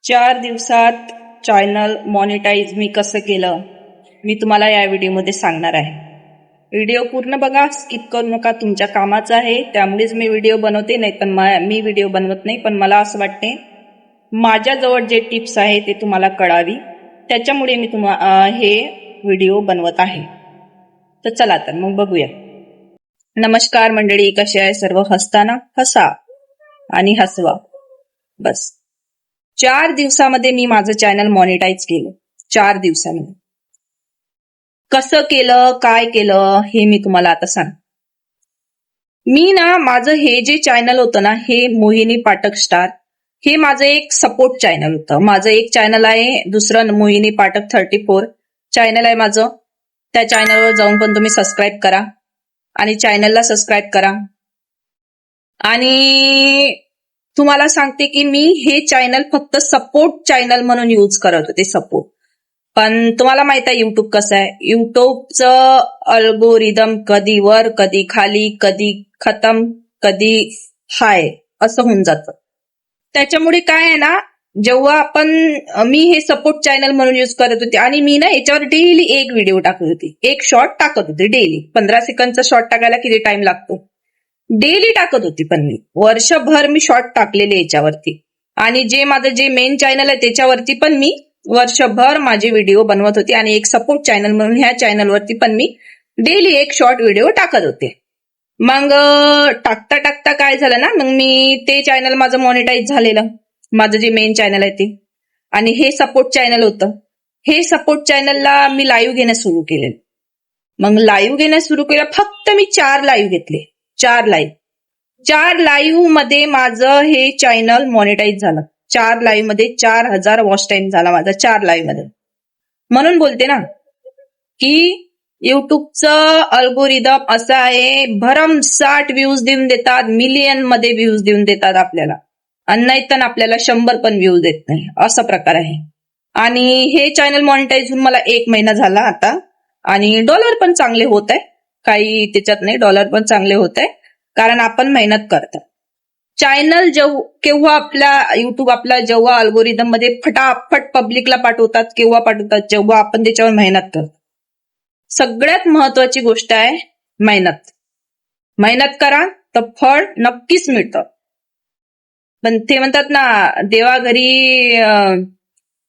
4 दिवसात channel monetize मी कसं केलं मी तुम्हाला या व्हिडिओमध्ये सांगणार आहे. व्हिडिओ पूर्ण बघा, स्किप करू नका. तुमच्या कामाचं आहे त्यामुळेच मी व्हिडिओ बनवते, नाही पण मी व्हिडिओ बनवत नाही. पण मला असं वाटते माझ्याजवळ जे टिप्स आहे ते तुम्हाला कळावी, त्याच्यामुळे मी हे व्हिडिओ बनवत आहे. तर चला तर मग बघूया. नमस्कार मंडळी, कसे आहे सर्व? हसताना हसा आणि हसवा. बस 4 दिवसामध्ये मी माझं चॅनल मॉनिटाईज केलं. 4 दिवसामध्ये कसं केलं, काय केलं हे मी तुम्हाला आता सांग. मी ना माझं हे जे चॅनल होतं ना, हे मोहिनी पाठक स्टार, हे माझं एक सपोर्ट चॅनल होतं. माझं एक चॅनल आहे, दुसरं मोहिनी पाठक 34 चॅनल आहे माझं. त्या चॅनलवर जाऊन पण तुम्ही सबस्क्राईब करा आणि चॅनलला सबस्क्राईब करा. आणि तुम्हाला सांगते की मी हे चॅनल फक्त सपोर्ट चॅनल म्हणून यूज करत होते, सपोर्ट. पण तुम्हाला माहित आहे युट्यूब कसं आहे. युट्यूबचं अल्गोरिदम कधी वर, कधी खाली, कधी खतम, कधी हाय असं होऊन जातं. त्याच्यामुळे काय आहे ना, जेव्हा मी हे सपोर्ट चॅनल म्हणून यूज करत होते आणि मी ना याच्यावर डेली एक व्हिडिओ टाकत होती, एक शॉर्ट टाकत होते डेली. 15 सेकंदचा शॉर्ट टाकायला किती टाइम लागतो, डेली टाकत होती. पण मी वर्षभर मी शॉर्ट टाकलेले याच्यावरती. आणि जे मेन चॅनल आहे त्याच्यावरती पण मी वर्षभर माझे व्हिडिओ बनवत होते. आणि एक सपोर्ट चॅनल म्हणून ह्या चॅनलवरती पण मी डेली एक शॉर्ट व्हिडिओ टाकत होते. मग टाकता टाकता काय झालं ना, मग मी ते चॅनल माझं मॉनिटाईज झालेलं, माझं जे मेन चॅनल आहे ते. आणि हे सपोर्ट चॅनल होतं. हे सपोर्ट चॅनलला मी लाईव्ह घेणं सुरू केलेलं. मग लाईव्ह घेणं सुरू केलं, फक्त मी 4 लाईव्ह घेतले. 4 लाईव्ह मध्ये माझं हे चॅनल मॉनिटाईज झालं. 4 लाईव्ह मध्ये 4000 वॉच टाइम झाला माझा 4 लाईव्ह मध्ये. म्हणून बोलते ना की युट्यूबचं अल्गोरिदम असं आहे, भरमसाठ व्ह्यूज देऊन देतात, मिलियन मध्ये व्ह्यूज देऊन देतात आपल्याला, आणि नाही तर आपल्याला 100 पण व्ह्यूज देत नाही, असा प्रकार आहे. आणि हे चॅनल मॉनिटाईज होऊन मला 1 महिना झाला आता. आणि डॉलर पण चांगले होत आहे, काही त्याच्यात नाही, डॉलर पण चांगले होत आहे, कारण आपण मेहनत करतात. चॅनल केव्हा युट्यूब जेव्हा अल्गोरिदम मध्ये फटाफट पब्लिकला पाठवतात, केव्हा पाठवतात, जेव्हा आपण त्याच्यावर मेहनत करतो. सगळ्यात महत्वाची गोष्ट आहे मेहनत. मेहनत करा तर फळ नक्कीच मिळतं. पण ते म्हणतात ना, देवा घरी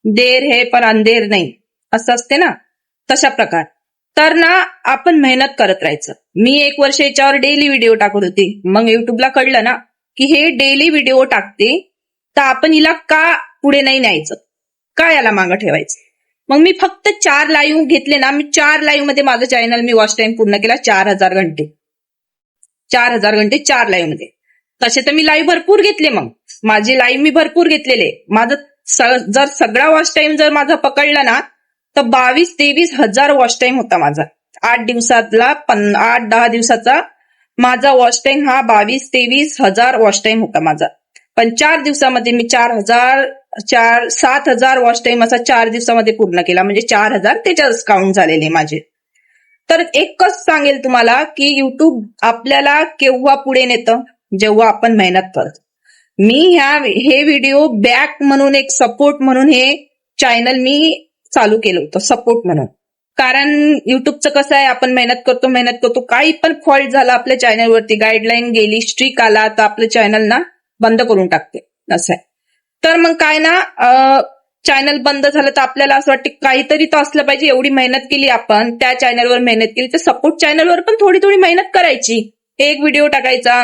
देर है पण अंधेर नाही, असं असते ना, तशा प्रकार. तर ना आपण मेहनत करत राहायचं. मी 1 वर्ष याच्यावर डेली व्हिडिओ टाकत होते. मग युट्यूबला कळलं ना की हे डेली व्हिडिओ टाकते, तर आपण हिला का पुढे नाही न्यायचं, का याला मागं ठेवायचं. मग मी फक्त 4 लाईव्ह घेतले ना, मी 4 लाईव्ह मध्ये माझं चॅनल मी वॉच टाइम पूर्ण केला 4000 घंटे. 4000 घंटे 4 लाईव्ह मध्ये. तसे तर मी लाईव्ह भरपूर घेतले, मग माझे लाईव्ह मी भरपूर घेतलेले. माझं जर सगळा वॉच टाइम जर माझा पकडला ना, तर 22-23 हजार वॉच टाइम होता माझा. 8 दिवसातला 8-10 दिवसाचा माझा वॉच टाइम हा 22-23 हजार वॉच टाइम होता माझा. पण 4 दिवसामध्ये मी 7,000 वॉच टाइम असा 4 दिवसामध्ये पूर्ण केला. म्हणजे 4000 त्याच्याच काउंट झालेले माझे. तर एकच सांगेल तुम्हाला की युट्यूब आपल्याला केव्हा पुढे नेतं, जेव्हा आपण मेहनत करतो. मी हे व्हिडिओ बॅक म्हणून, एक सपोर्ट म्हणून हे चॅनल मी चालू केलं होतं, सपोर्ट म्हणून. कारण युट्यूबचं कसं आहे, आपण मेहनत करतो, काही पण फॉल्ट झाला आपल्या चॅनलवरती, गाईडलाईन गेली, स्ट्रिक आला, तर आपलं चॅनल ना बंद करून टाकते, असं आहे. तर मग काय ना, चॅनल बंद झालं तर आपल्याला असं वाटतं काहीतरी तर असलं पाहिजे. एवढी मेहनत केली आपण, त्या चॅनलवर मेहनत केली, तर सपोर्ट चॅनलवर पण थोडी थोडी मेहनत करायची. 1 व्हिडिओ टाकायचा,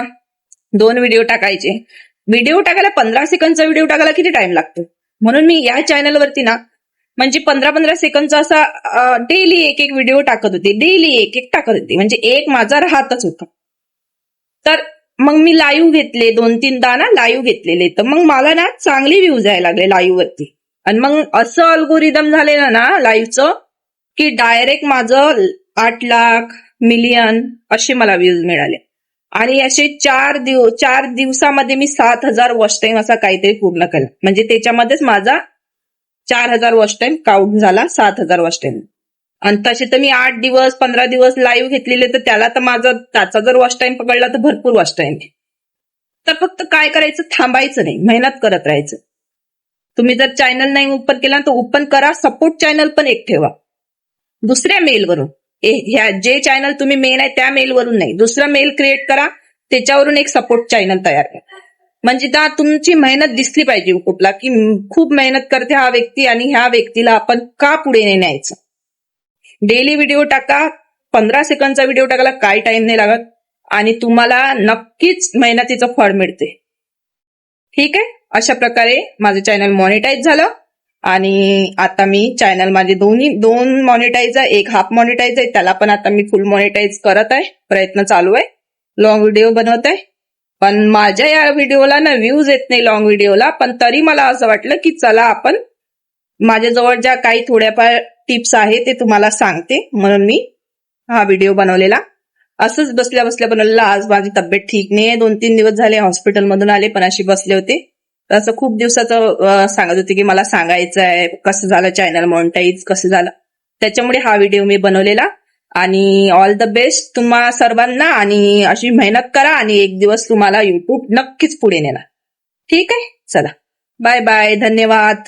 2 व्हिडिओ टाकायचे. व्हिडिओ टाकायला 15 सेकंदचा व्हिडिओ टाकायला किती टाइम लागतो. म्हणून मी या चॅनलवरती ना, म्हणजे 15-15 सेकंदचा असा डेली एक व्हिडिओ टाकत होते, डेली एक टाकत होते, म्हणजे एक माझा राहतच होता. तर मग मी लाईव्ह घेतले, 2-3दा ना लाईव्ह घेतलेले, तर मग मला ना चांगली व्ह्यूज यायला लागले लाईव्ह वरती. आणि मग असं अल्गोरिदम झालेलं ना लाईव्हचं की डायरेक्ट माझं 8 लाख, मिलियन असे मला व्ह्यूज मिळाले. आणि असे 4 दिवसामध्ये मी 7,000 वॉच टाइम असा काहीतरी पूर्ण केला. म्हणजे त्याच्यामध्येच माझा 4000 वॉच टाइम काउंट झाला, 7,000 वॉच टाइम. आणि तसे तर मी 8 दिवस 15 दिवस लाईव्ह घेतलेले, तर त्याचा जर वॉच टाइम पकडला तर भरपूर वॉच टाइम. तर फक्त काय करायचं, थांबायचं नाही, मेहनत करत राहायचं. तुम्ही जर चॅनल नाही ओपन केला तर ओपन करा, सपोर्ट चॅनल पण एक ठेवा दुसऱ्या मेलवरून. ह्या जे चॅनल तुम्ही मेल आहे त्या मेलवरून नाही, दुसरा मेल क्रिएट करा, त्याच्यावरून एक सपोर्ट चॅनल तयार करा. म्हणजे त्या तुमची मेहनत दिसली पाहिजे युट्यूबला की खूप मेहनत करते हा व्यक्ती आणि ह्या व्यक्तीला आपण का पुढे नाही न्यायचं. डेली व्हिडिओ टाका, 15 सेकंदचा व्हिडिओ टाकायला काय टाइम नाही लागत आणि तुम्हाला नक्कीच मेहनतीचं फळ मिळते. ठीक आहे, अशा प्रकारे माझं चॅनल मॉनिटाईज झालं आणि आता मी चॅनल माझे दोन मॉनिटाईज आहे, एक हाफ मॉनिटाईज आहे, त्याला पण आता मी फुल मॉनिटाईज करत आहे, प्रयत्न चालू आहे, लॉंग व्हिडिओ बनवत आहे. पण माझ्या या व्हिडिओला ना व्ह्यूज येत नाही लॉंग व्हिडिओला, पण तरी मला असं वाटलं की चला आपण माझ्याजवळ ज्या काही थोड्याफार टिप्स आहे ते तुम्हाला सांगते, म्हणून मी हा व्हिडिओ बनवलेला. असंच बसल्या बसल्या बनवलेला. आज माझी तब्येत ठीक नाहीये, 2-3 दिवस झाले हॉस्पिटलमधून आले, पण अशी बसले होते. असं खूप दिवसाचं सांगत होते की मला सांगायचं आहे कसं झालं चॅनल मॉनिटाईज, कसं झालं, त्याच्यामुळे हा व्हिडिओ मी बनवलेला. आणि ऑल द बेस्ट तुम्हा सर्वांना, आणि अशी मेहनत करा आणि एक दिवस तुम्हाला युट्यूब नक्कीच पुढे नेणार. ठीक आहे, चला बाय बाय, धन्यवाद.